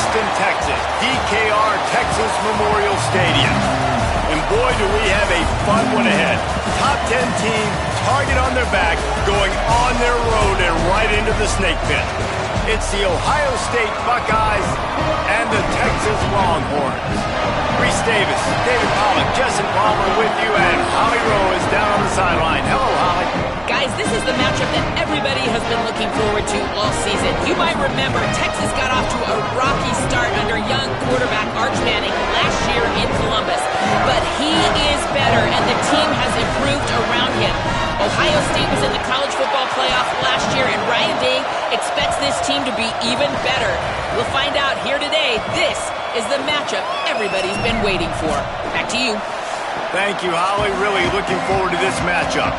Houston, Texas, DKR Texas Memorial Stadium. And boy, do we have a fun one ahead. Top 10 team, target on their back, going on their road and right into the snake pit. It's the Ohio State Buckeyes and the Texas Longhorns. Reese Davis, David Pollack, Justin Palmer with you, and Holly Rowe is down on the sideline. Hello, Holly. Guys, this is the matchup that everybody has been looking forward to all season. You might remember Texas got off to a rocky start under young quarterback Arch Manning last year in Columbus. But he is better, and the team has improved around him. Ohio State was in the college football playoff last year, and Ryan Day expects this team to be even better. We'll find out here today. This is the matchup everybody's been waiting for. Back to you. Thank you, Holly. Really looking forward to this matchup.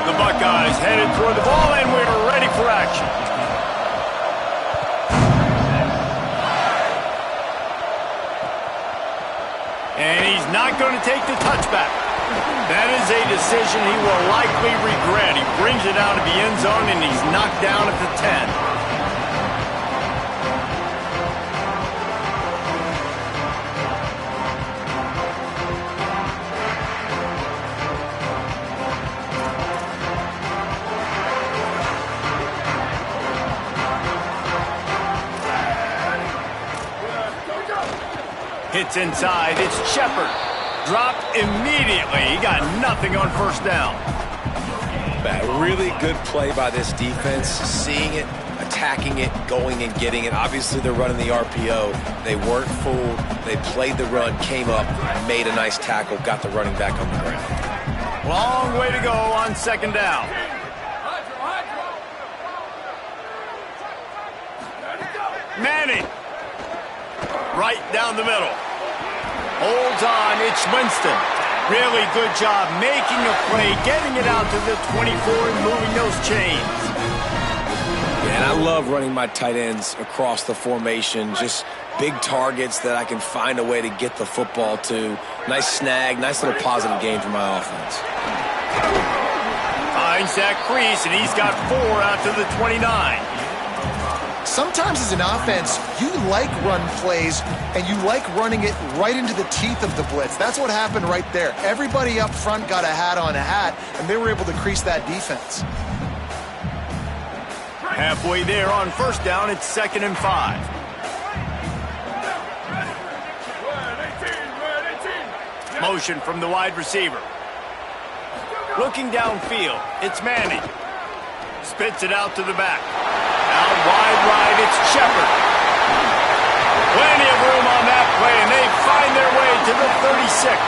The Buckeyes headed toward the ball, and we're ready for action. And he's not going to take the touchback. That is a decision he will likely regret. He brings it out of the end zone, and he's knocked down at the 10. Hits inside, it's Shepard. Dropped immediately. He got nothing on first down. A really good play by this defense, seeing it, attacking it, going and getting it. Obviously, they're running the RPO. They weren't fooled. They played the run, came up, made a nice tackle, got the running back on the ground. Long way to go on second down. Manning. Right down the middle. Holds on, it's Winston. Really good job making a play, getting it out to the 24 and moving those chains. Yeah, and I love running my tight ends across the formation. Just big targets that I can find a way to get the football to. Nice snag, nice little positive gain for my offense. Finds that crease, and he's got 4 out to the 29. Sometimes as an offense, you like run plays, and you like running it right into the teeth of the blitz. That's what happened right there. Everybody up front got a hat on a hat, and they were able to crease that defense. Halfway there on first down, it's 2nd and 5. Motion from the wide receiver. Looking downfield, it's Manning. Spits it out to the back. Out wide right, it's Shepard. Plenty of room on that play, and they find their way to the 36.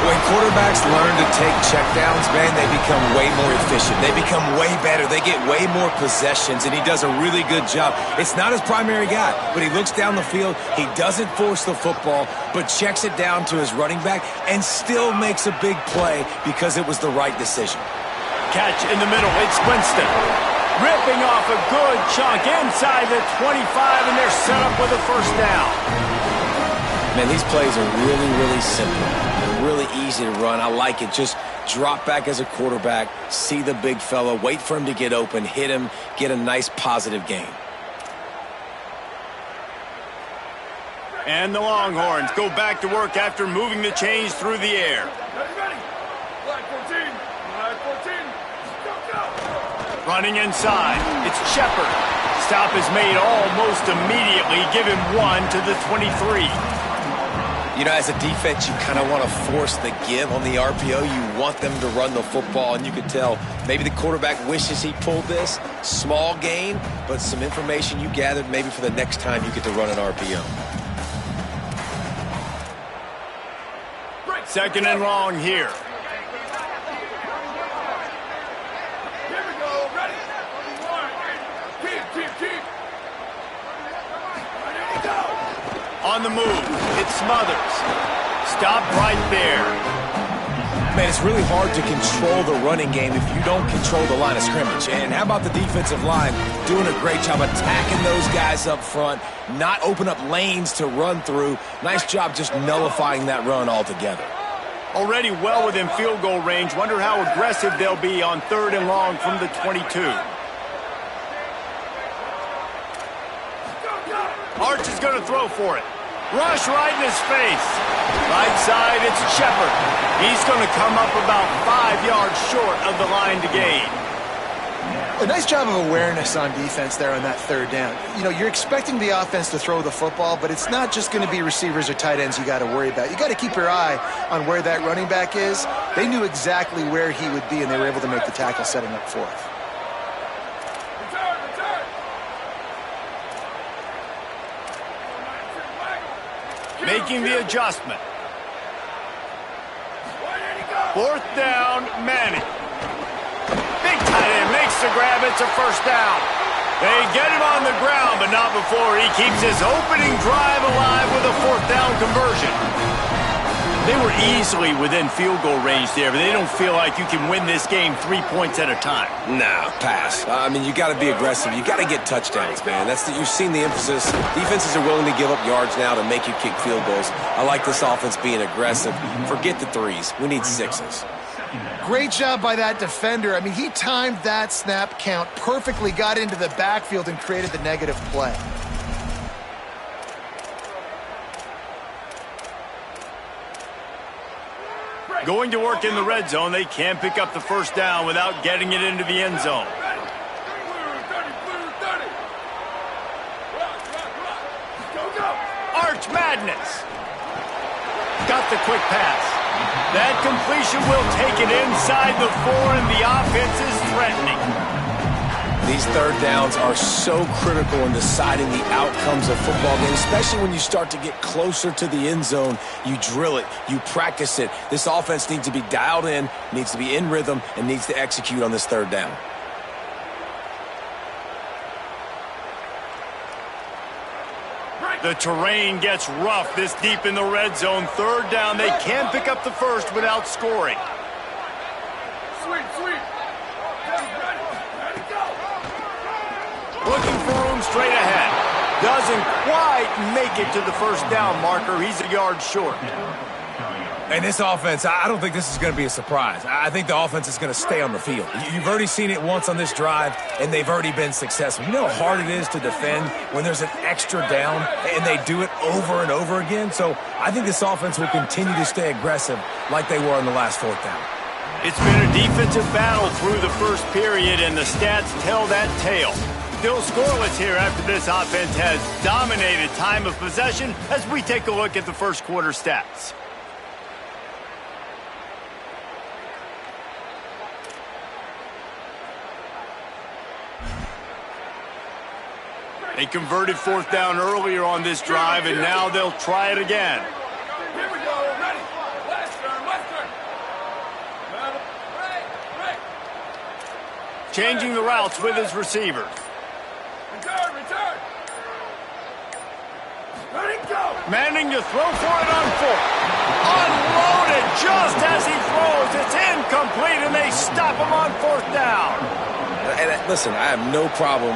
When quarterbacks learn to take checkdowns, man, they become way more efficient. They become way better. They get way more possessions, and he does a really good job. It's not his primary guy, but he looks down the field. He doesn't force the football, but checks it down to his running back and still makes a big play because it was the right decision. Catch in the middle, it's Winston. Ripping off a good chunk inside the 25, and they're set up with a first down. Man, these plays are really, really simple. They're really easy to run. I like it. Just drop back as a quarterback, see the big fella, wait for him to get open, hit him, get a nice positive gain. And the Longhorns go back to work after moving the chains through the air. Running inside, it's Shepard. Stop is made almost immediately. Give him 1 to the 23. You know, as a defense, you kind of want to force the give on the RPO. You want them to run the football, and you can tell maybe the quarterback wishes he pulled this. Small gain, but some information you gathered maybe for the next time you get to run an RPO. 2nd and long here. On the move, it's Smothers. Stop right there. Man, it's really hard to control the running game if you don't control the line of scrimmage. And how about the defensive line doing a great job attacking those guys up front, not open up lanes to run through. Nice job just nullifying that run altogether. Already well within field goal range. Wonder how aggressive they'll be on 3rd and long from the 22. Arch is going to throw for it. Rush right in his face. Right side, it's Shepard. He's going to come up about 5 yards short of the line to gain. A nice job of awareness on defense there on that third down. You know, you're expecting the offense to throw the football, but it's not just going to be receivers or tight ends you got to worry about. You got to keep your eye on where that running back is. They knew exactly where he would be, and they were able to make the tackle setting up fourth. Making the adjustment. Fourth down, Manning. Big tight end makes the grab. It's a first down. They get him on the ground, but not before he keeps his opening drive alive with a fourth down conversion. They were easily within field goal range there, but they don't feel like you can win this game 3 points at a time. Nah, pass. I mean, you got to be aggressive. You got to get touchdowns, man. You've seen the emphasis. Defenses are willing to give up yards now to make you kick field goals. I like this offense being aggressive. Forget the threes. We need sixes. Great job by that defender. I mean, he timed that snap count perfectly, got into the backfield, and created the negative play. Going to work in the red zone, they can't pick up the first down without getting it into the end zone. Arch Madness. Got the quick pass. That completion will take it inside the 4, and the offense is threatening. These third downs are so critical in deciding the outcomes of football games, especially when you start to get closer to the end zone. You drill it, you practice it. This offense needs to be dialed in, needs to be in rhythm, and needs to execute on this third down. The terrain gets rough this deep in the red zone. Third down, they can't pick up the first without scoring. Looking for room straight ahead. Doesn't quite make it to the first down marker. He's a yard short. And this offense, I don't think this is going to be a surprise. I think the offense is going to stay on the field. You've already seen it once on this drive, and they've already been successful. You know how hard it is to defend when there's an extra down, and they do it over and over again? So I think this offense will continue to stay aggressive like they were on the last fourth down. It's been a defensive battle through the first period, and the stats tell that tale. Still scoreless here after this offense has dominated time of possession as we take a look at the first quarter stats. They converted fourth down earlier on this drive, and now they'll try it again. Here we go, ready. Left turn. Changing the routes with his receivers. Return. Ready, go. Manning to throw for it on fourth. Unloaded just as he throws. It's incomplete, and they stop him on fourth down. And listen, I have no problem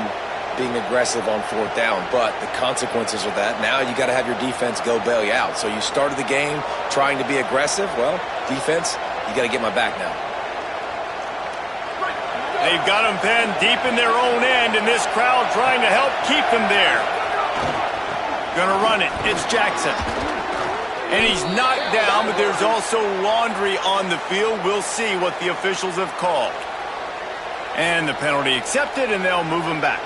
being aggressive on fourth down, but the consequences of that, now you got to have your defense go bail you out. So you started the game trying to be aggressive. Well, defense, you got to get my back now. They've got them pinned deep in their own end, and this crowd trying to help keep them there. Gonna run it. It's Jackson. And he's knocked down, but there's also laundry on the field. We'll see what the officials have called. And the penalty accepted, and they'll move him back.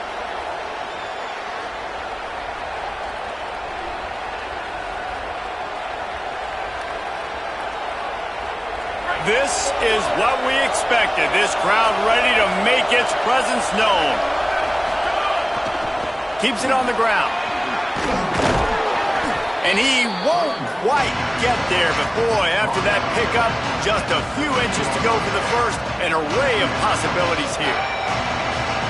This is what we expected. This crowd ready to make its presence known. Keeps it on the ground. And he won't quite get there, but boy, after that pickup, just a few inches to go for the first. An array of possibilities here.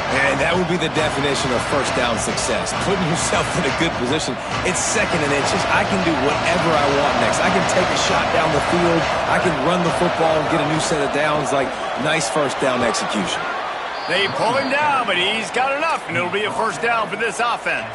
And that would be the definition of first down success. Putting yourself in a good position. It's second and inches. I can do whatever I want next. I can take a shot down the field. I can run the football and get a new set of downs. Like, nice first down execution. They pull him down, but he's got enough, and it'll be a first down for this offense.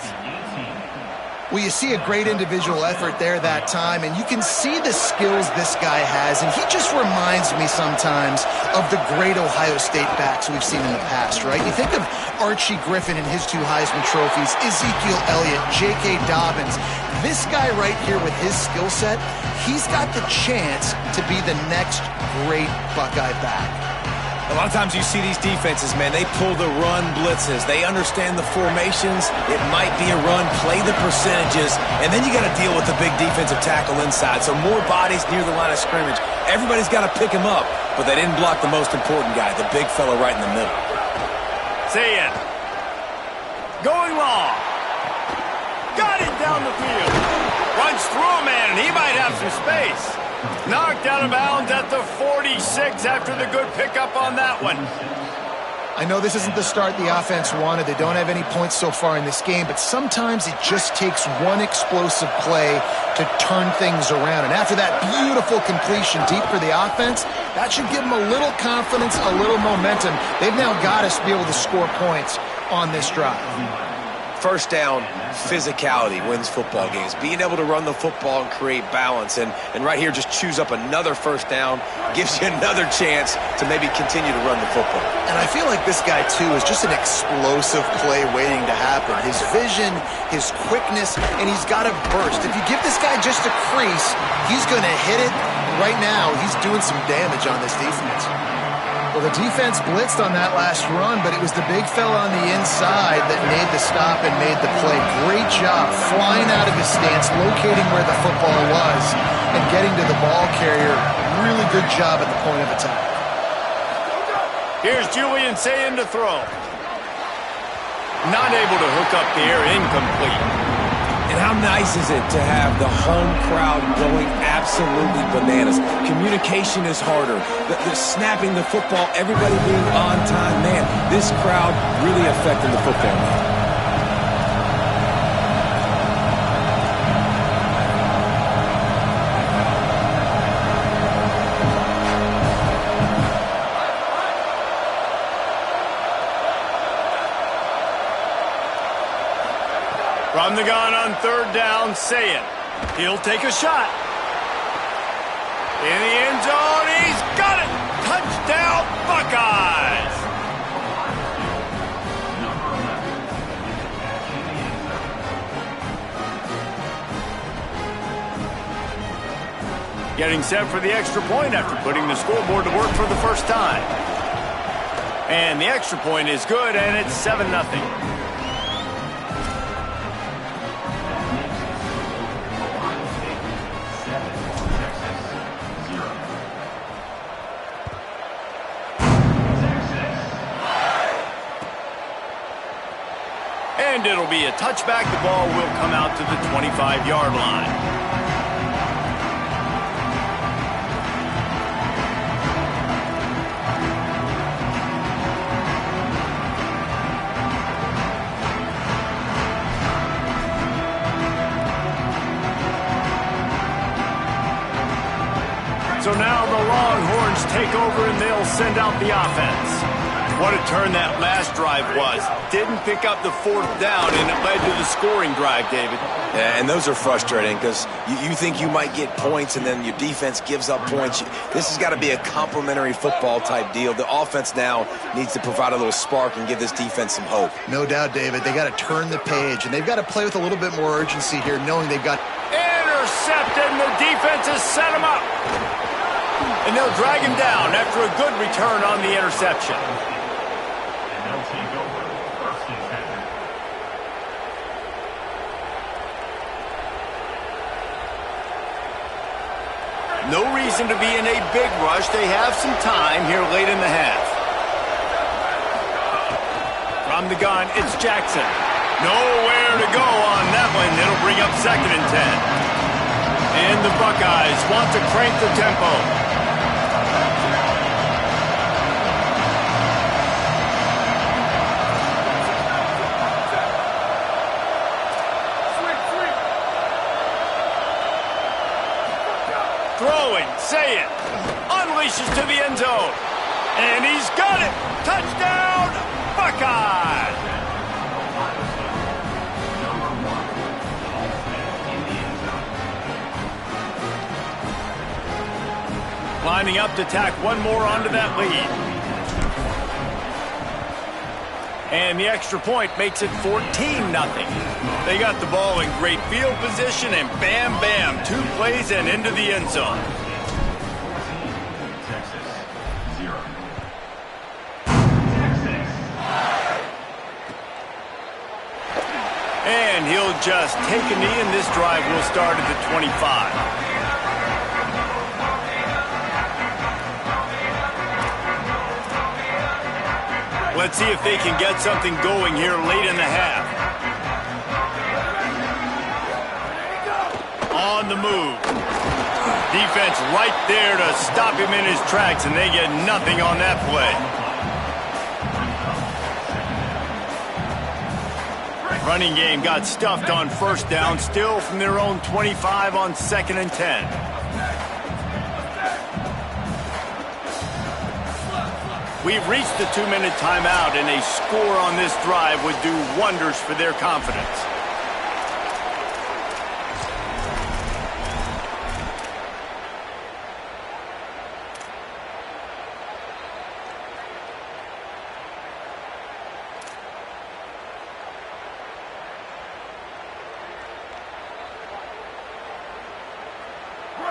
Well, you see a great individual effort there that time, and you can see the skills this guy has, and he just reminds me sometimes of the great Ohio State backs we've seen in the past, right? You think of Archie Griffin and his 2 Heisman trophies, Ezekiel Elliott, J.K. Dobbins. This guy right here with his skill set, he's got the chance to be the next great Buckeye back. A lot of times you see these defenses, man, they pull the run blitzes. They understand the formations. It might be a run, play the percentages, and then you got to deal with the big defensive tackle inside. So more bodies near the line of scrimmage. Everybody's got to pick him up, but they didn't block the most important guy, the big fella right in the middle. See it. Going long. Got it down the field. Runs through a man, and he might have some space. Knocked out of bounds at the 46 after the good pickup on that one. I know this isn't the start the offense wanted. They don't have any points so far in this game, but sometimes it just takes one explosive play to turn things around. And after that beautiful completion deep for the offense, that should give them a little confidence, a little momentum. They've now got us to be able to score points on this drive. First down, physicality wins football games. Being able to run the football and create balance. And right here, just choose up another first down, gives you another chance to maybe continue to run the football. And I feel like this guy, too, is just an explosive play waiting to happen. His vision, his quickness, and he's got a burst. If you give this guy just a crease, he's going to hit it. Right now, he's doing some damage on this defense. Well, the defense blitzed on that last run, but it was the big fella on the inside that made the stop and made the play. Great job flying out of his stance, locating where the football was, and getting to the ball carrier. Really good job at the point of attack. Here's Julian Sayin to throw. Not able to hook up the air, incomplete. And how nice is it to have the home crowd going absolutely bananas? Communication is harder. The snapping the football, everybody being on time. Man, this crowd really affecting the football game. From the gun on third down, Sayin. He'll take a shot. In the end zone, he's got it! Touchdown, Buckeyes! Getting set for the extra point after putting the scoreboard to work for the first time. And the extra point is good, and it's 7-0. And it'll be a touchback. The ball will come out to the 25-yard line. So now the Longhorns take over and they'll send out the offense. What a turn that last drive was. Didn't pick up the fourth down, and it led to the scoring drive, David. Yeah, and those are frustrating because you think you might get points, and then your defense gives up points. This has got to be a complementary football type deal. The offense now needs to provide a little spark and give this defense some hope. No doubt, David. They got to turn the page, and they've got to play with a little bit more urgency here, knowing they've got... Intercepted, and the defense has set him up. And they'll drag him down after a good return on the interception. No reason to be in a big rush. They have some time here late in the half. From the gun, it's Jackson. Nowhere to go on that one. It'll bring up 2nd and 10. And the Buckeyes want to crank the tempo. Throwing, Sayin, unleashes to the end zone. And he's got it. Touchdown, Buckeyes. lining up to tack one more onto that lead. And the extra point makes it 14-0. They got the ball in great field position, and bam, bam, 2 plays and into the end zone. And he'll just take a knee, and this drive will start at the 25. Let's see if they can get something going here late in the half. On the move. Defense right there to stop him in his tracks, and they get nothing on that play. Running game got stuffed on first down, still from their own 25 on 2nd and 10. We've reached the 2-minute timeout, and a score on this drive would do wonders for their confidence.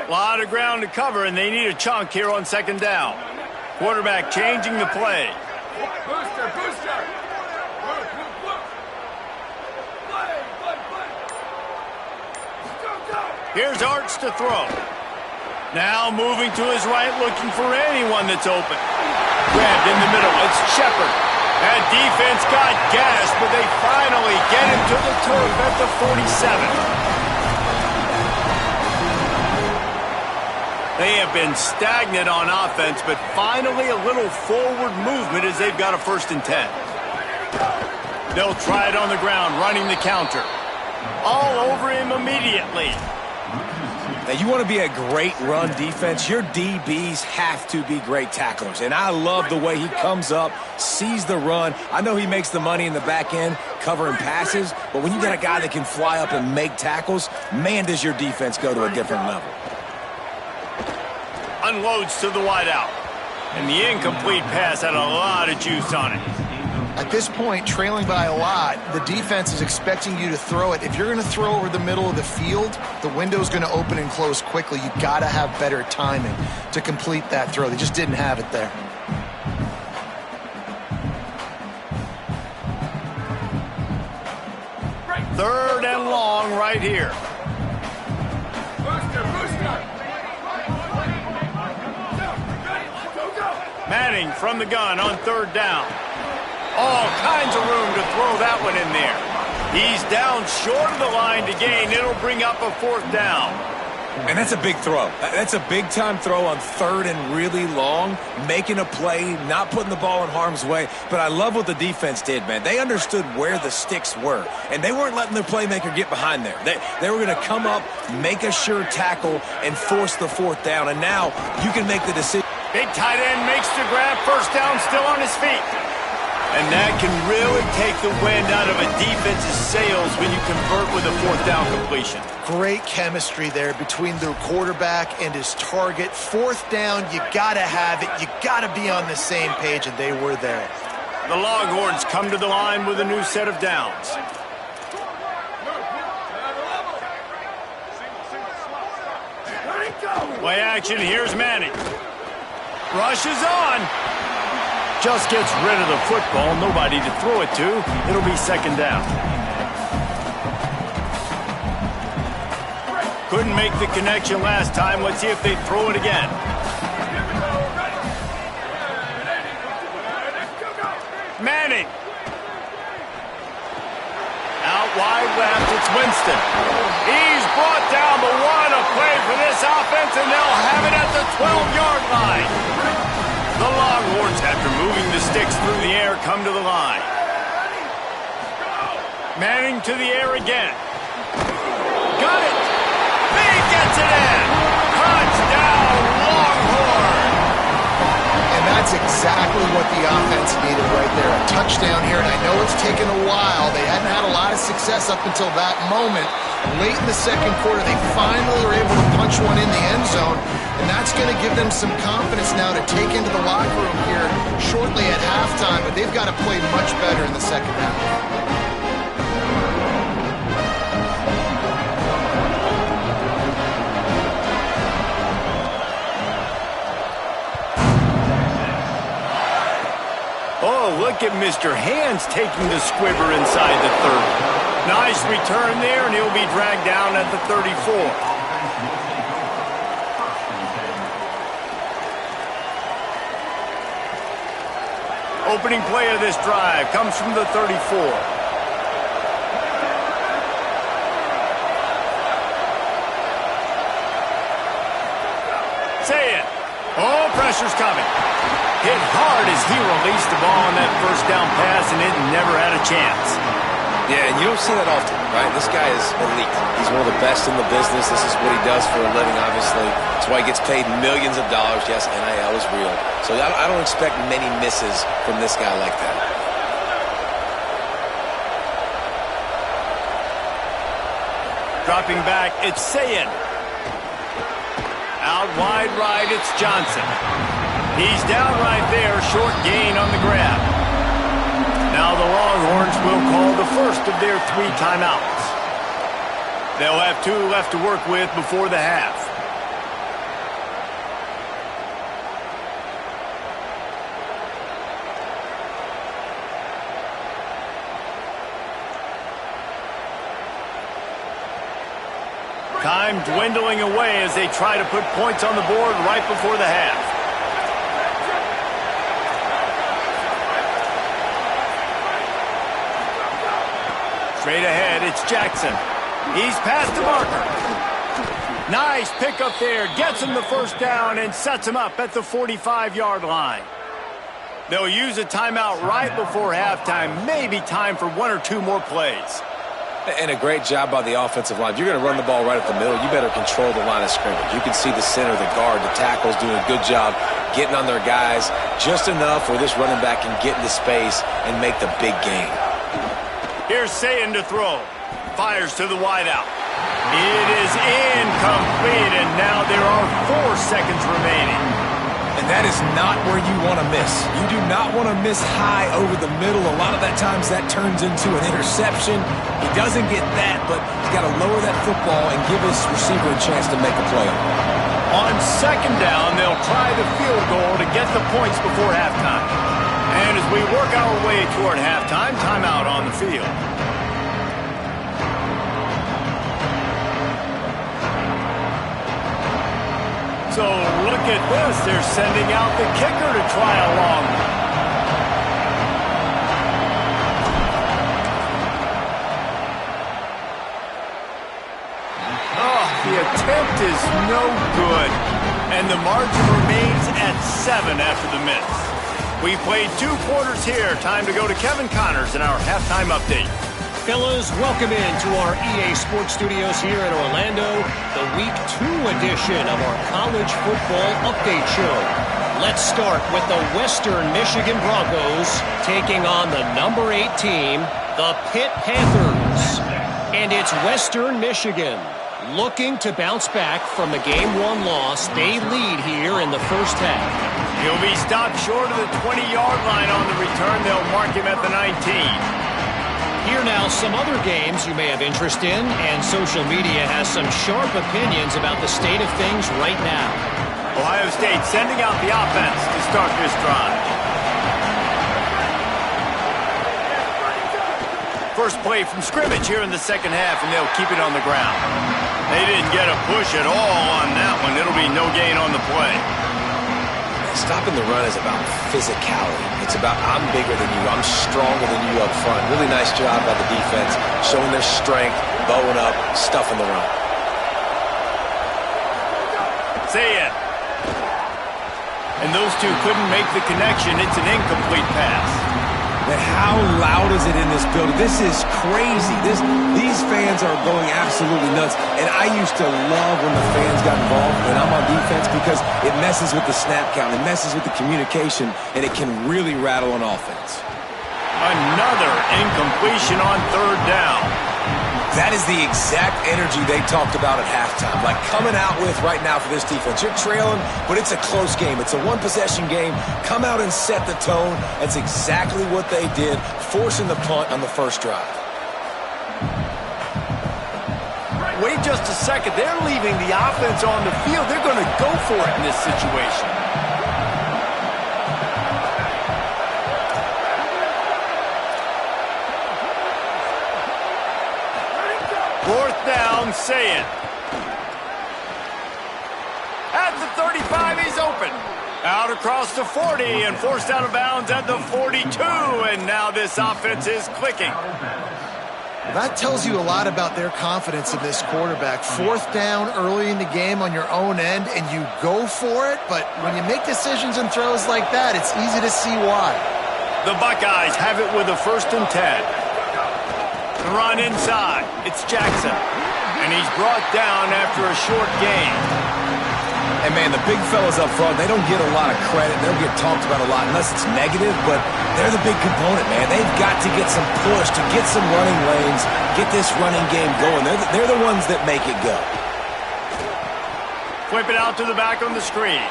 A lot of ground to cover, and they need a chunk here on 2nd down. Quarterback changing the play. Booster, booster. Here's Arch to throw. Now moving to his right, looking for anyone that's open. Grabbed in the middle. It's Shepard. That defense got gas, but they finally get him to the turf at the 47. They have been stagnant on offense, but finally a little forward movement as they've got a 1st and 10. They'll try it on the ground, running the counter. All over him immediately. Now, you want to be a great run defense, your DBs have to be great tacklers. And I love the way he comes up, sees the run. I know he makes the money in the back end covering passes, but when you got a guy that can fly up and make tackles, man, does your defense go to a different level. Unloads to the wideout. And the incomplete pass had a lot of juice on it. At this point, trailing by a lot, the defense is expecting you to throw it. If you're going to throw over the middle of the field, the window's going to open and close quickly. You got to have better timing to complete that throw. They just didn't have it there. Third and long right here. Booster, booster. Manning from the gun on 3rd down. All kinds of room to throw that one in there. He's down short of the line to gain. It'll bring up a 4th down. And that's a big throw. That's a big-time throw on 3rd and really long, making a play, not putting the ball in harm's way. But I love what the defense did, man. They understood where the sticks were, and they weren't letting their playmaker get behind there. They were going to come up, make a sure tackle, and force the 4th down. And now you can make the decision. Big tight end makes the grab. 1st down, still on his feet. And that can really take the wind out of a defense's sails when you convert with a 4th down completion. Great chemistry there between the quarterback and his target. 4th down, you got to have it. You got to be on the same page, and they were there. The Longhorns come to the line with a new set of downs. Play action, here's Manning. Rushes on. Just gets rid of the football. Nobody to throw it to. It'll be 2nd down. Couldn't make the connection last time. Let's see if they throw it again. Manning. Out wide left, it's Winston. He's brought down, but what a play for this offense, and they'll have it at the 12-yard line. The Longhorns, after moving the sticks through the air, come to the line. Manning to the air again. Got it. He gets it in. Touchdown, Longhorn. And that's exactly what the offense needed right there. A touchdown here, and I know it's taken a while. They hadn't had a lot of success up until that moment. Late in the second quarter, they finally were able to punch one in the end zone, and that's going to give them some confidence now to take into the locker room here shortly at halftime, but they've got to play much better in the second half. Oh, look at Mr. Hands taking the squibber inside the 30. Nice return there, and he'll be dragged down at the 34. Opening play of this drive comes from the 34. Say it. Oh, pressure's coming. Hit hard as he released the ball on that first down pass, and it never had a chance. Yeah, and you don't see that often, right? This guy is elite. He's one of the best in the business. This is what he does for a living, obviously. That's why he gets paid millions of dollars. Yes, NIL is real. So I don't expect many misses from this guy like that. Dropping back, it's Sayin. Out wide right, it's Johnson. He's down right there, short gain on the grab. Now the Longhorns will call the first of their 3 timeouts. They'll have 2 left to work with before the half. Time dwindling away as they try to put points on the board right before the half. Straight ahead, it's Jackson. He's past the marker. Nice pickup there. Gets him the first down and sets him up at the 45-yard line. They'll use a timeout right before halftime. Maybe time for 1 or 2 more plays. And a great job by the offensive line. If you're going to run the ball right at the middle, you better control the line of scrimmage. You can see the center, the guard, the tackles doing a good job getting on their guys just enough where this running back can get into space and make the big gain. Here's Sayin to throw. Fires to the wideout. It is incomplete, and now there are 4 seconds remaining. And that is not where you want to miss. You do not want to miss high over the middle. A lot of that times that turns into an interception. He doesn't get that, but he's got to lower that football and give his receiver a chance to make a play. On second down, they'll try the field goal to get the points before halftime. And as we work our way toward halftime, timeout on the field. So look at this. They're sending out the kicker to try a long one. Oh, the attempt is no good. And the margin remains at 7 after the miss. We played 2 quarters here. Time to go to Kevin Connors in our halftime update. Fellas, welcome into our EA Sports Studios here in Orlando, the Week 2 edition of our College Football Update Show. Let's start with the Western Michigan Broncos taking on the number 8 team, the Pitt Panthers. And it's Western Michigan looking to bounce back from the Game 1 loss. They lead here in the first half. He'll be stopped short of the 20-yard line on the return. They'll mark him at the 19. Here now, some other games you may have interest in, and social media has some sharp opinions about the state of things right now. Ohio State sending out the offense to start this drive. First play from scrimmage here in the second half, and they'll keep it on the ground. They didn't get a push at all on that one. It'll be no gain on the play. Stopping the run is about physicality. It's about I'm bigger than you, I'm stronger than you up front. Really nice job by the defense, showing their strength, bowing up, stuffing the run. Say it. And those two couldn't make the connection. It's an incomplete pass. But how loud is it in this building? This is crazy. These fans are going absolutely nuts. And I used to love when the fans got involved when I'm on defense because it messes with the snap count. It messes with the communication, and it can really rattle an offense. Another incompletion on third down. That is the exact energy they talked about at halftime, like coming out with right now for this defense. You're trailing, but it's a close game. It's a one-possession game. Come out and set the tone. That's exactly what they did, forcing the punt on the first drive. Wait just a second. They're leaving the offense on the field. They're going to go for it in this situation. Fourth down, say it. At the 35, he's open. Out across the 40 and forced out of bounds at the 42. And now this offense is clicking. That tells you a lot about their confidence in this quarterback. Fourth down early in the game on your own end, and you go for it. But when you make decisions and throws like that, it's easy to see why. The Buckeyes have it with a 1st and 10. Run inside. It's Jackson. And he's brought down after a short gain. And, man, the big fellas up front, they don't get a lot of credit. They don't get talked about a lot unless it's negative, but they're the big component, man. They've got to get some push, to get some running lanes, get this running game going. They're the ones that make it go. Flip it out to the back on the screen.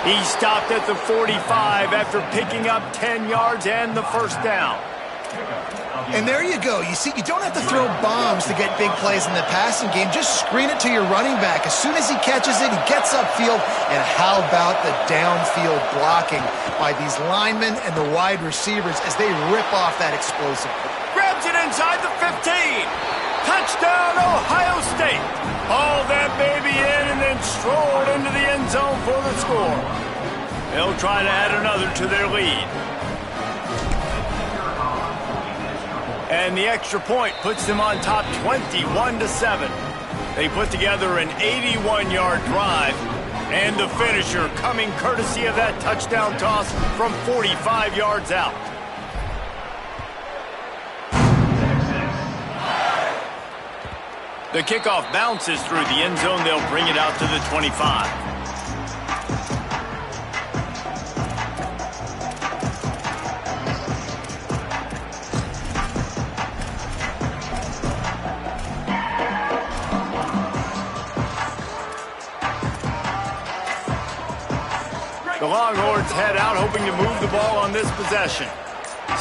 He stopped at the 45 after picking up 10 yards and the first down. And there you go. You see, you don't have to throw bombs to get big plays in the passing game. Just screen it to your running back. As soon as he catches it, he gets upfield. And how about the downfield blocking by these linemen and the wide receivers as they rip off that explosive. Grabs it inside the 15. Touchdown, Ohio State. Haul that baby in and then strolled into the end zone for the score. They'll try to add another to their lead. And the extra point puts them on top 21-7. They put together an 81-yard drive. And the finisher coming courtesy of that touchdown toss from 45 yards out. The kickoff bounces through the end zone. They'll bring it out to the 25. The Longhorns head out, hoping to move the ball on this possession.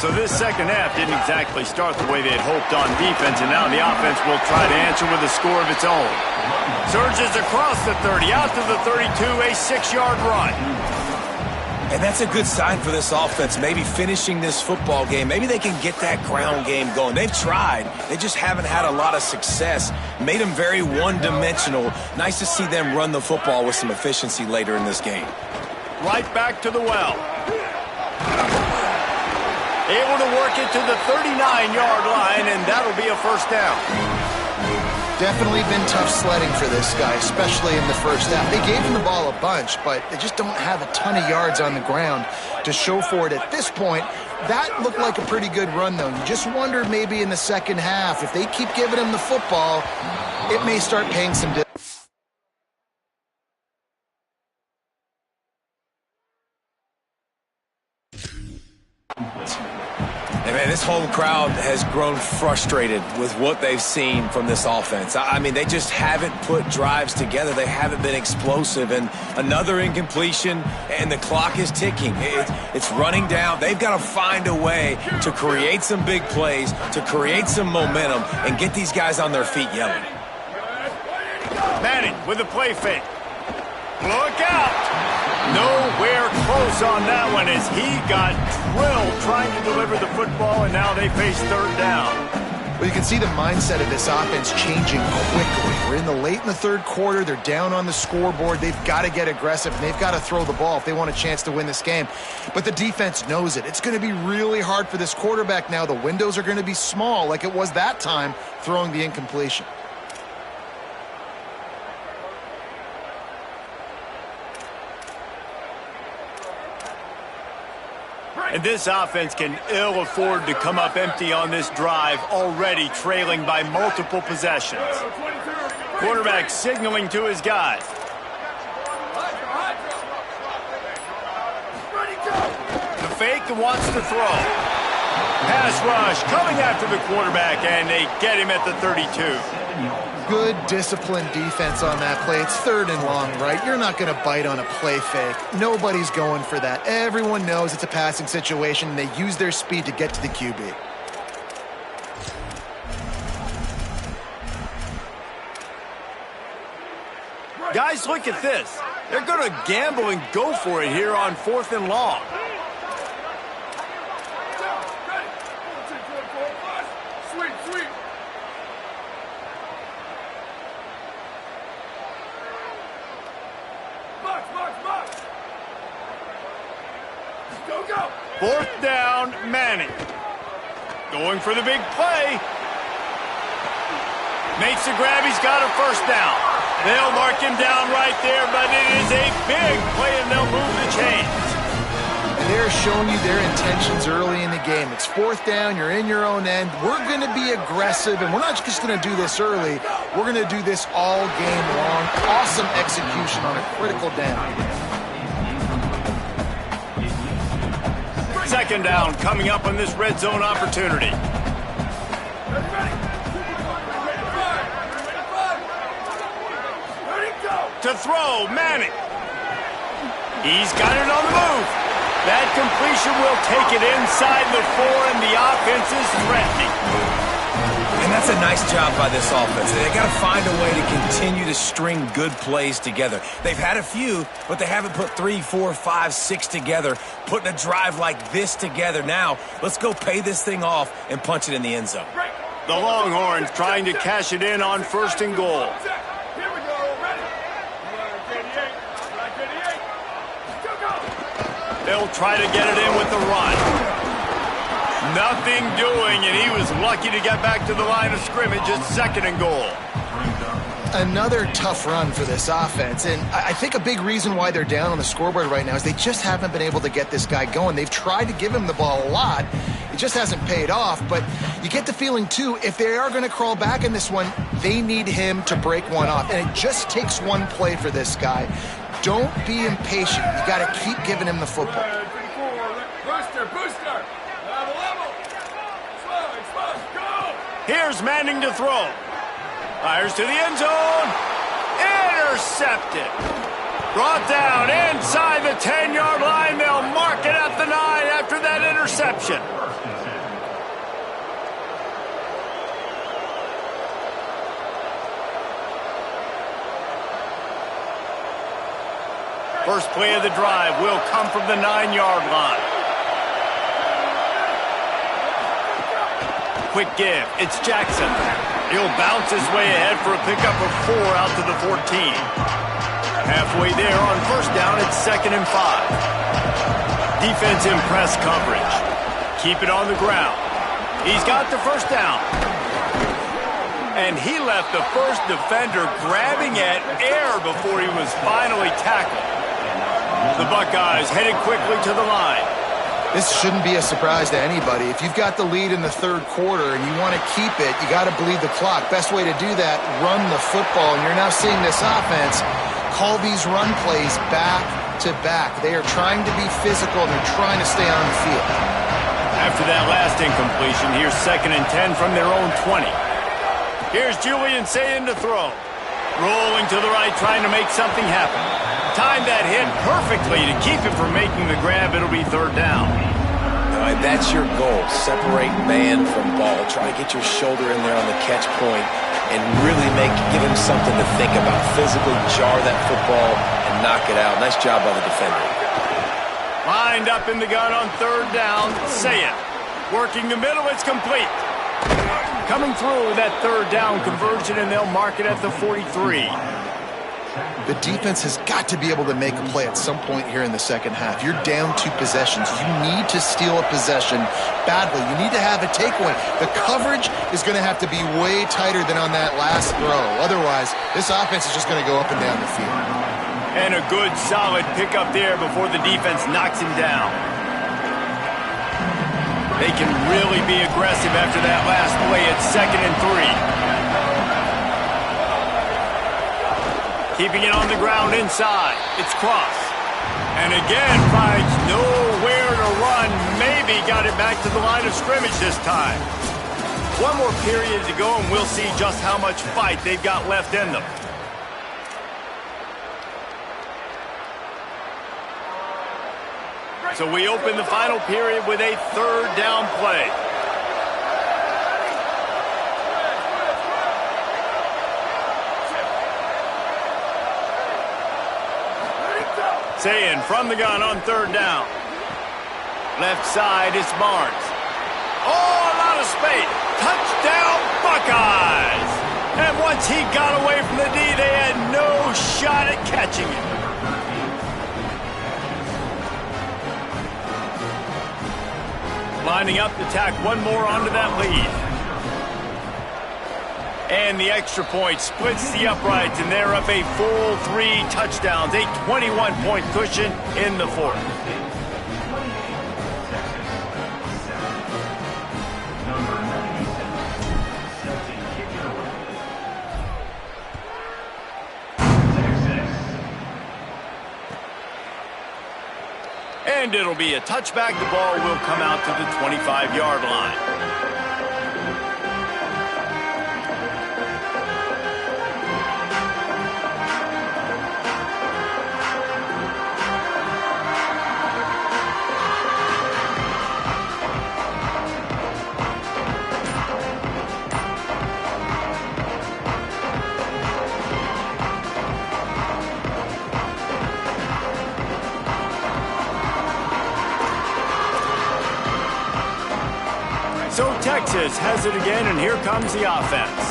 So this second half didn't exactly start the way they had hoped on defense, and now the offense will try to answer with a score of its own. Surges across the 30, out to the 32, a 6-yard run. And that's a good sign for this offense, maybe finishing this football game. Maybe they can get that ground game going. They've tried. They just haven't had a lot of success. Made them very one-dimensional. Nice to see them run the football with some efficiency later in this game. Right back to the well. Able to work it to the 39-yard line, and that'll be a first down. Definitely been tough sledding for this guy, especially in the first half. They gave him the ball a bunch, but they just don't have a ton of yards on the ground to show for it at this point. That looked like a pretty good run, though. You just wonder maybe in the second half, if they keep giving him the football, it may start paying some dividends. And man, this whole crowd has grown frustrated with what they've seen from this offense. I mean, they just haven't put drives together. They haven't been explosive. And another incompletion, and the clock is ticking. It's running down. They've got to find a way to create some big plays, to create some momentum, and get these guys on their feet yelling. Manning with a play fake. Look out! Nowhere close on that one as he got drilled trying to deliver the football, and now they face third down. Well, you can see the mindset of this offense changing quickly. We're in the late in the third quarter. They're down on the scoreboard. They've got to get aggressive, and they've got to throw the ball if they want a chance to win this game. But the defense knows it. It's going to be really hard for this quarterback now. The windows are going to be small like it was that time throwing the incompletion. And this offense can ill afford to come up empty on this drive, already trailing by multiple possessions. Quarterback signaling to his guys. The fake wants to throw. pass rush coming after the quarterback, and they get him at the 32. Good disciplined defense on that play. It's 3rd and long, right? You're not going to bite on a play fake. Nobody's going for that. Everyone knows it's a passing situation, and they use their speed to get to the QB. Guys, look at this. They're going to gamble and go for it here on 4th and long. Go. 4th down, Manning. Going for the big play. Makes the grab. He's got a 1st down. They'll mark him down right there, but it is a big play, and they'll move the chains. And they're showing you their intentions early in the game. It's 4th down. You're in your own end. We're going to be aggressive, and we're not just going to do this early. We're going to do this all game long. Awesome execution on a critical down. 2nd down coming up on this red zone opportunity. To throw, Manning. He's got it on the move. That completion will take it inside the 4, and the offense is threatening. And that's a nice job by this offense. They got to find a way to continue to string good plays together. They've had a few, but they haven't put 3, 4, 5, 6 together, putting a drive like this together. Now, let's go pay this thing off and punch it in the end zone. The Longhorns trying to cash it in on 1st and goal. They'll try to get it in with the run. Nothing doing, and he was lucky to get back to the line of scrimmage at 2nd and goal. Another tough run for this offense, and I think a big reason why they're down on the scoreboard right now is they just haven't been able to get this guy going. They've tried to give him the ball a lot. It just hasn't paid off, but you get the feeling, too, if they are going to crawl back in this one, they need him to break one off, and it just takes one play for this guy. Don't be impatient. You got to keep giving him the football. Booster. Level. Slow, go. Here's Manning to throw. Fires to the end zone. Intercepted. Brought down inside the 10-yard line. They'll mark it at the 9 after that interception. First play of the drive will come from the 9-yard line. Quick give. It's Jackson. He'll bounce his way ahead for a pickup of 4 out to the 14. Halfway there on 1st down, it's 2nd and 5. Defense in press coverage. Keep it on the ground. He's got the 1st down. And he left the first defender grabbing at air before he was finally tackled. The Buckeyes headed quickly to the line. This shouldn't be a surprise to anybody. If you've got the lead in the 3rd quarter and you want to keep it, you got to bleed the clock. Best way to do that, run the football. And you're now seeing this offense call these run plays back to back. They are trying to be physical, and they're trying to stay on the field. After that last incompletion, here's 2nd and 10 from their own 20. Here's Julian Sayin to throw. Rolling to the right, trying to make something happen. Timed that hit perfectly to keep him from making the grab. It'll be 3rd down. All right, that's your goal. Separate man from ball. Try to get your shoulder in there on the catch point and really give him something to think about. Physically jar that football and knock it out. Nice job by the defender. Lined up in the gun on 3rd down. Sayin. Working the middle. It's complete. Coming through with that 3rd down conversion, and they'll mark it at the 43. The defense has got to be able to make a play at some point here in the second half. You're down 2 possessions. You need to steal a possession badly. You need to have a takeaway. The coverage is going to have to be way tighter than on that last throw. Otherwise, this offense is just going to go up and down the field. And a good, solid pickup there before the defense knocks him down. They can really be aggressive after that last play at 2nd and 3. Keeping it on the ground inside. It's Cross. And again finds nowhere to run. maybe got it back to the line of scrimmage this time. One more period to go, and we'll see just how much fight they've got left in them. So we open the final period with a third down play. Saying from the gun on third down. Left side, it's Barnes. Oh, a lot of space. Touchdown, Buckeyes! And once he got away from the D, they had no shot at catching him. Lining up to tack one more onto that lead. And the extra point splits the uprights, and they're up a full 3 touchdowns, a 21-point cushion in the fourth. And it'll be a touchback. The ball will come out to the 25-yard line. So Texas has it again, and here comes the offense.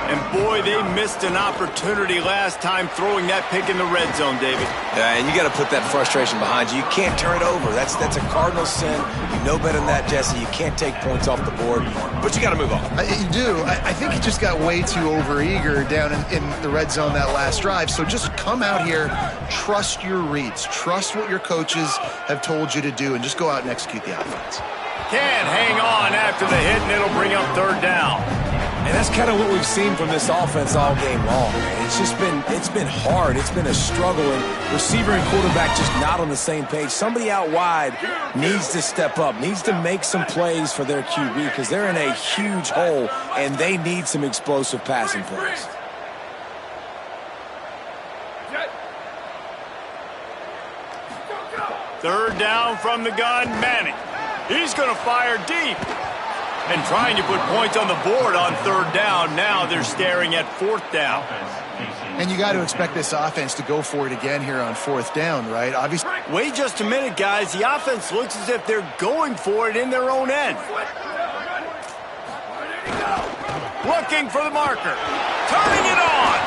And boy, they missed an opportunity last time throwing that pick in the red zone, David. Yeah, and you got to put that frustration behind you. You can't turn it over. That's a cardinal sin. You know better than that, Jesse. You can't take points off the board, but you got to move on. You do. I think he just got way too overeager down in the red zone that last drive. So just come out here, trust your reads, trust what your coaches have told you to do, and just go out and execute the offense. Can't hang on after the hit, and it'll bring up third down. And that's kind of what we've seen from this offense all game long. It's been hard. It's been a struggle, and receiver and quarterback just not on the same page. Somebody out wide needs to step up, needs to make some plays for their QB because they're in a huge hole, and they need some explosive passing plays. Third down from the gun, Manning. He's going to fire deep. And trying to put points on the board on third down. Now they're staring at fourth down. And you got to expect this offense to go for it again here on fourth down, right? Obviously. Wait just a minute, guys. The offense looks as if they're going for it in their own end. Looking for the marker. Turning it on.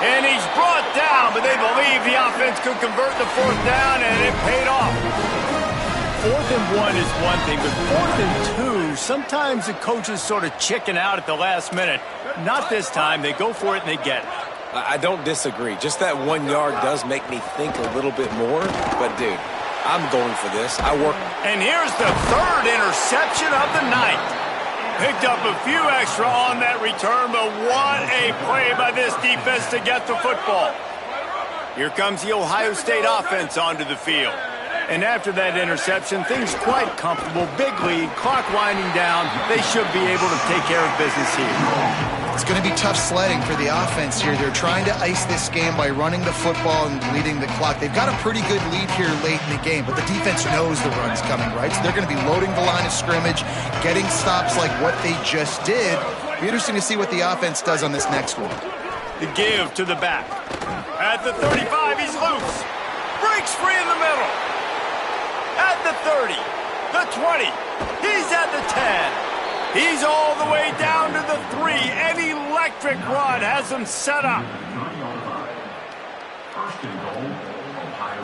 And he's brought down, but they believe the offense could convert the fourth down, and it paid off. 4th and 1 is one thing, but 4th and 2, sometimes the coaches sort of chicken out at the last minute. Not this time. They go for it and they get it. I don't disagree. Just that 1 yard does make me think a little bit more. But, dude, I'm going for this. And here's the third interception of the night. Picked up a few extra on that return, but what a play by this defense to get the football. Here comes the Ohio State offense onto the field. And after that interception, things quite comfortable. Big lead, clock winding down. They should be able to take care of business here. It's going to be tough sledding for the offense here. They're trying to ice this game by running the football and leading the clock. They've got a pretty good lead here late in the game, but the defense knows the run's coming, right? So they're going to be loading the line of scrimmage, getting stops like what they just did. Be interesting to see what the offense does on this next one. The give to the back. At the 35, he's loose. Breaks free in the middle. At the 30, the 20, he's at the 10. He's all the way down to the 3. An electric run has him set up. First and goal, Ohio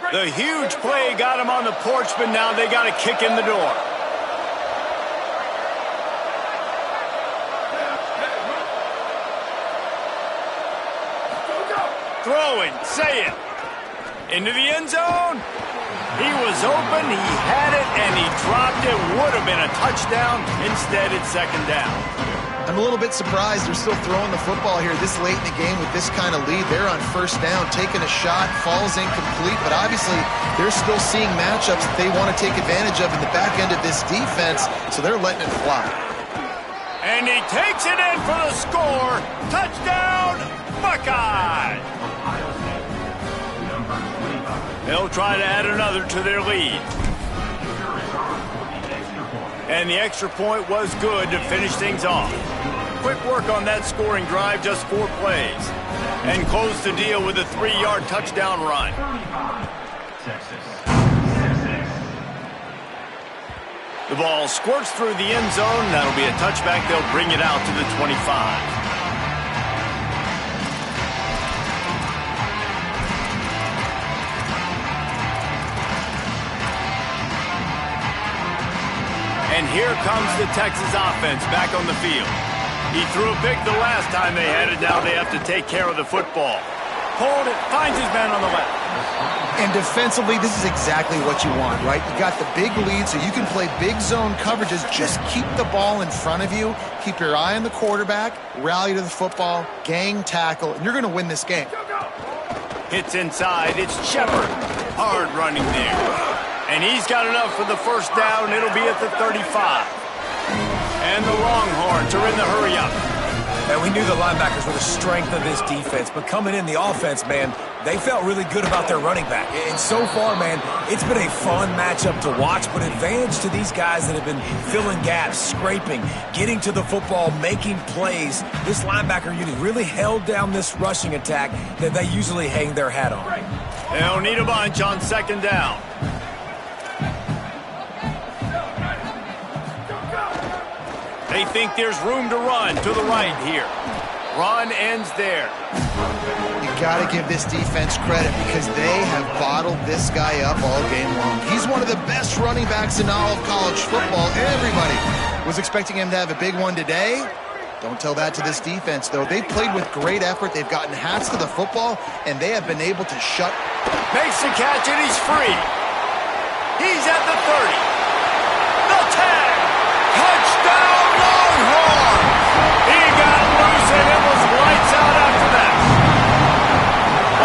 State. The huge play got him on the porch, but now they got a kick in the door. Throwing, say it. Into the end zone. He was open, he had it, and he dropped it. Would have been a touchdown. Instead, it's second down. I'm a little bit surprised they're still throwing the football here this late in the game with this kind of lead. They're on first down, taking a shot, falls incomplete, but obviously they're still seeing matchups that they want to take advantage of in the back end of this defense, so they're letting it fly. And he takes it in for the score. Touchdown, Buckeyes! They'll try to add another to their lead. And the extra point was good to finish things off. Quick work on that scoring drive, just 4 plays. And close the deal with a 3-yard touchdown run. The ball squirts through the end zone. That'll be a touchback. They'll bring it out to the 25. And here comes the Texas offense back on the field. He threw a pick the last time they had it. Now they have to take care of the football. Hold it, finds his man on the left. And defensively, this is exactly what you want, right? You got the big lead, so you can play big zone coverages. Just keep the ball in front of you. Keep your eye on the quarterback. Rally to the football. Gang tackle. And you're going to win this game. Hits inside. It's Shepard. Hard running there. And he's got enough for the first down. It'll be at the 35. And the Longhorns are in the hurry-up. And we knew the linebackers were the strength of this defense, but coming in the offense, man, they felt really good about their running back. And so far, man, it's been a fun matchup to watch, but advantage to these guys that have been filling gaps, scraping, getting to the football, making plays. This linebacker unit really held down this rushing attack that they usually hang their hat on. They'll need a bunch on second down. They think there's room to run to the right here. Run ends there. You got to give this defense credit because they have bottled this guy up all game long. He's one of the best running backs in all of college football. Everybody was expecting him to have a big one today. Don't tell that to this defense, though. They've played with great effort. They've gotten hats to the football, and they have been able to shut. Makes the catch, and he's free. He's at the 30. The tag. Touchdown, Longhorn! He got loose, and it was lights out after that.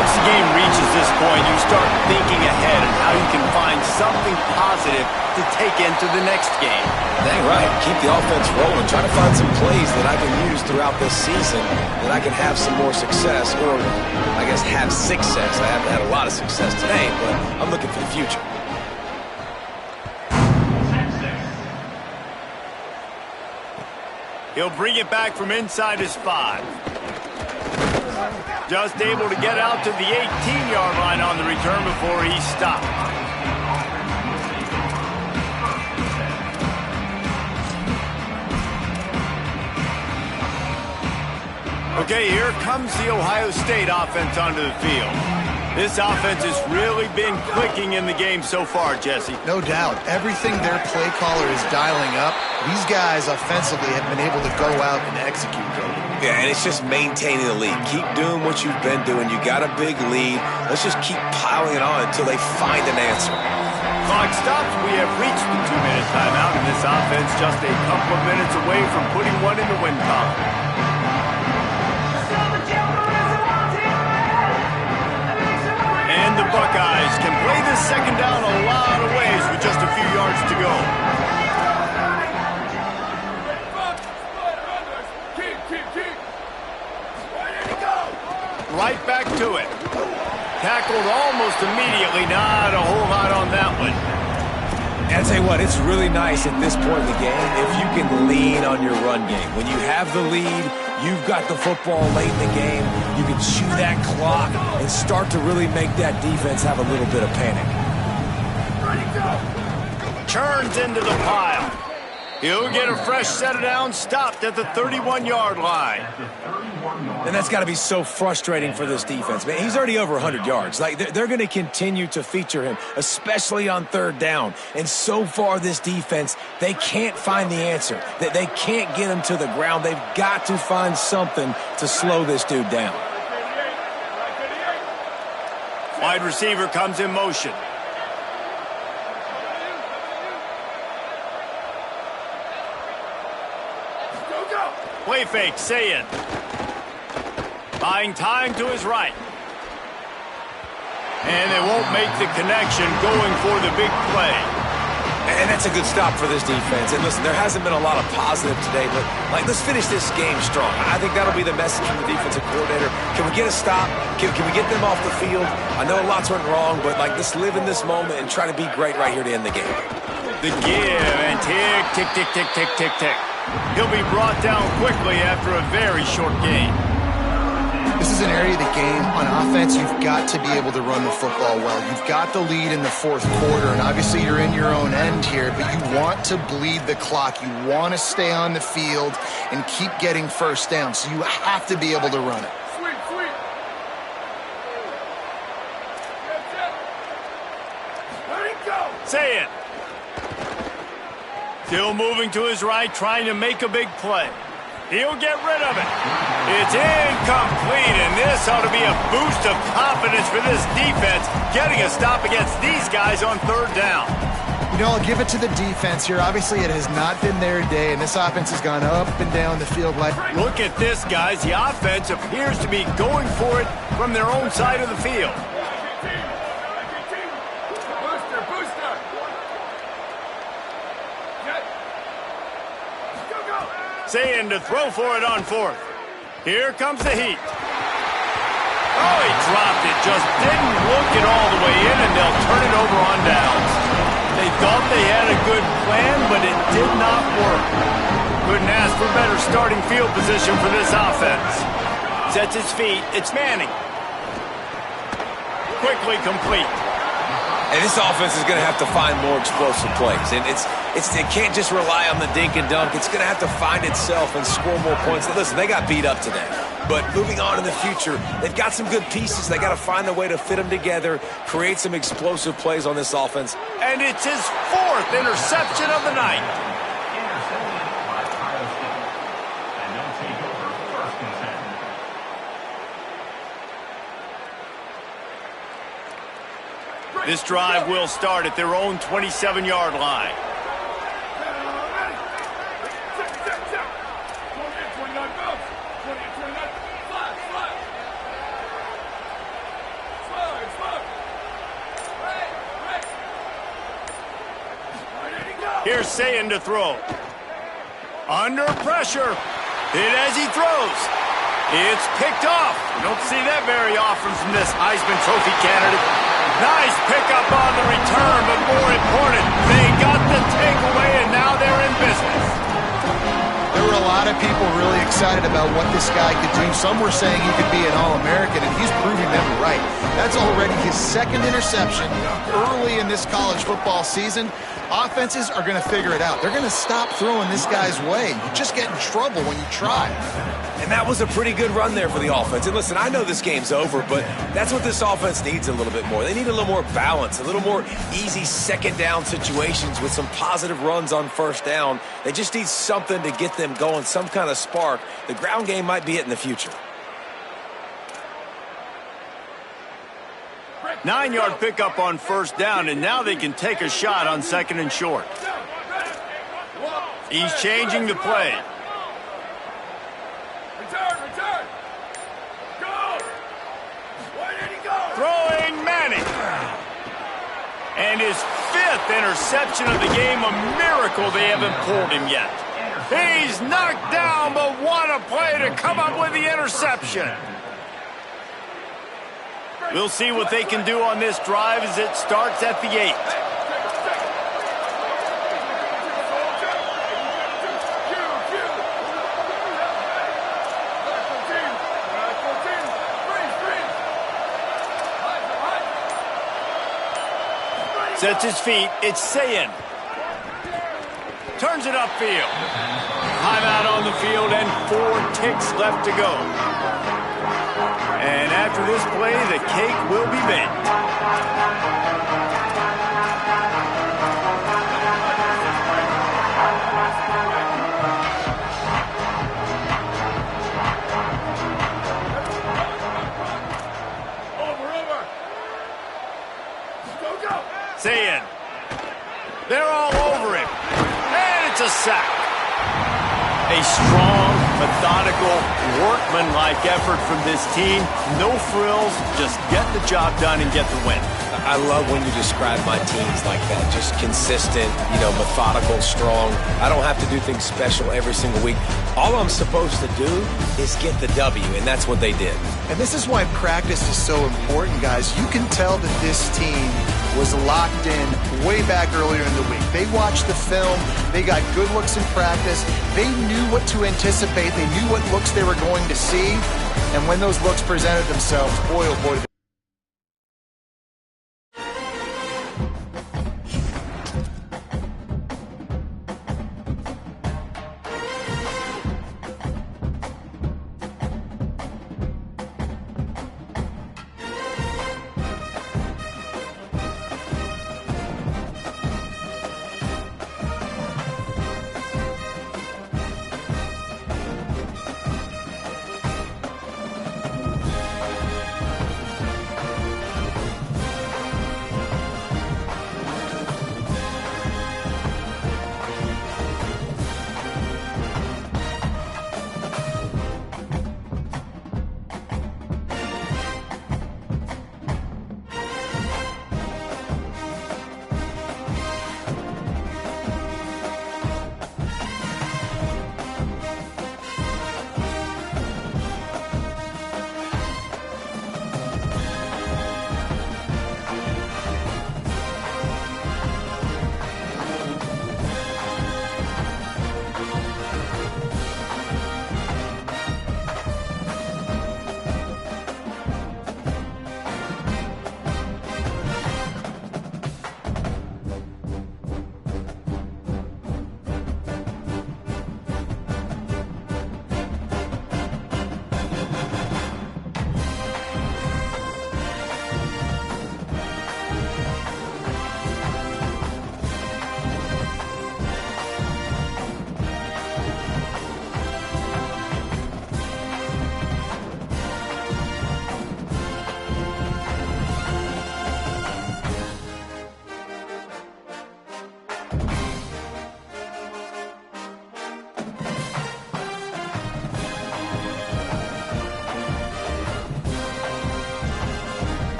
Once the game reaches this point, you start thinking ahead on how you can find something positive to take into the next game. Dang right. Keep the offense rolling. Try to find some plays that I can use throughout this season that I can have some more success, or I guess have success. I haven't had a lot of success today, but I'm looking for the future. He'll bring it back from inside his 5. Just able to get out to the 18-yard line on the return before he stopped. Okay, here comes the Ohio State offense onto the field. This offense has really been clicking in the game so far, Jesse. No doubt. Everything their play caller is dialing up, these guys offensively have been able to go out and execute. Yeah, and it's just maintaining the lead. Keep doing what you've been doing. You got a big lead. Let's just keep piling it on until they find an answer. Clock stops. We have reached the 2-minute timeout, and this offense just a couple of minutes away from putting one in the win column. And the Buckeyes can play this second down a lot of ways with just a few yards to go. Right back to it. Tackled almost immediately. Not a whole lot on that one. And I tell you what, it's really nice at this point in the game if you can lean on your run game. When you have the lead, you've got the football late in the game, you can chew that clock and start to really make that defense have a little bit of panic. Turns into the pile. He'll get a fresh set of downs, stopped at the 31-yard line. And that's got to be so frustrating for this defense. Man, he's already over 100 yards. Like, they're going to continue to feature him, especially on third down. And so far, this defense, they can't find the answer. They can't get him to the ground. They've got to find something to slow this dude down. Wide receiver comes in motion. Play fake, Sayin. Buying time to his right. And they won't make the connection going for the big play. And that's a good stop for this defense. And listen, there hasn't been a lot of positive today, but let's finish this game strong. I think that'll be the message from the defensive coordinator. Can we get a stop? Can we get them off the field? I know lots went wrong, but let's live in this moment and try to be great right here to end the game. The give and tick, tick, tick, tick, tick, tick, tick. He'll be brought down quickly after a very short game. This is an area of the game, on offense, you've got to be able to run the football well. You've got the lead in the fourth quarter, and obviously you're in your own end here, but you want to bleed the clock. You want to stay on the field and keep getting first down, so you have to be able to run it. Sweet, sweet. Let it go. Say it. Still moving to his right, trying to make a big play. He'll get rid of it. It's incomplete, and this ought to be a boost of confidence for this defense, getting a stop against these guys on third down. You know, I'll give it to the defense here. Obviously, it has not been their day, and this offense has gone up and down the field like... Look at this, guys. The offense appears to be going for it from their own side of the field. Booster, booster. Go, go. Sayin to throw for it on fourth. Here comes the heat. Oh, he dropped it. Just didn't look it all the way in, and they'll turn it over on downs. They thought they had a good plan, but it did not work. Couldn't ask for better starting field position for this offense. Sets his feet. It's Manning. Quickly complete. And this offense is going to have to find more explosive plays. And it can't just rely on the dink and dunk. It's going to have to find itself and score more points. Now, listen, they got beat up today. But moving on in the future, they've got some good pieces. They got to find a way to fit them together, create some explosive plays on this offense. And it's his fourth interception of the night. Intercepted by Ohio State. And they'll take over first and 10. This drive will start at their own 27-yard line. Here's Sayin to throw. Under pressure. Hit as he throws. It's picked off. You don't see that very often from this Heisman Trophy candidate. Nice pickup on the return, but more important, they got the takeaway, and now they're in business. There were a lot of people really excited about what this guy could do. Some were saying he could be an All-American, and he's proving them right. That's already his second interception early in this college football season. Offenses are going to figure it out. They're going to stop throwing this guy's way. You just get in trouble when you try. And that was a pretty good run there for the offense. And listen, I know this game's over, but that's what this offense needs a little bit more. They need a little more balance, a little more easy second down situations with some positive runs on first down. They just need something to get them going, some kind of spark. The ground game might be it in the future. 9-yard pickup on first down, and now they can take a shot on second and short. He's changing the play. Return. Go. Where did he go? Throwing Manning. And his fifth interception of the game, a miracle they haven't pulled him yet. He's knocked down, but what a play to come up with the interception. We'll see what they can do on this drive as it starts at the 8. Sets his feet. It's Sayin. Turns it upfield. Timeout on the field and 4 ticks left to go. And after this play, the cake will be baked. Over. Go. Sayin. They're all over him. And it's a sack. A strong Methodical, workmanlike effort from this team. No frills, just get the job done and get the win. I love when you describe my teams like that. Just consistent, methodical, strong. I don't have to do things special every single week. All I'm supposed to do is get the W, and that's what they did. And this is why practice is so important, guys. You can tell that this team was locked in way back earlier in the week. They watched the film. They got good looks in practice. They knew what to anticipate. They knew what looks they were going to see. And when those looks presented themselves, boy, oh boy,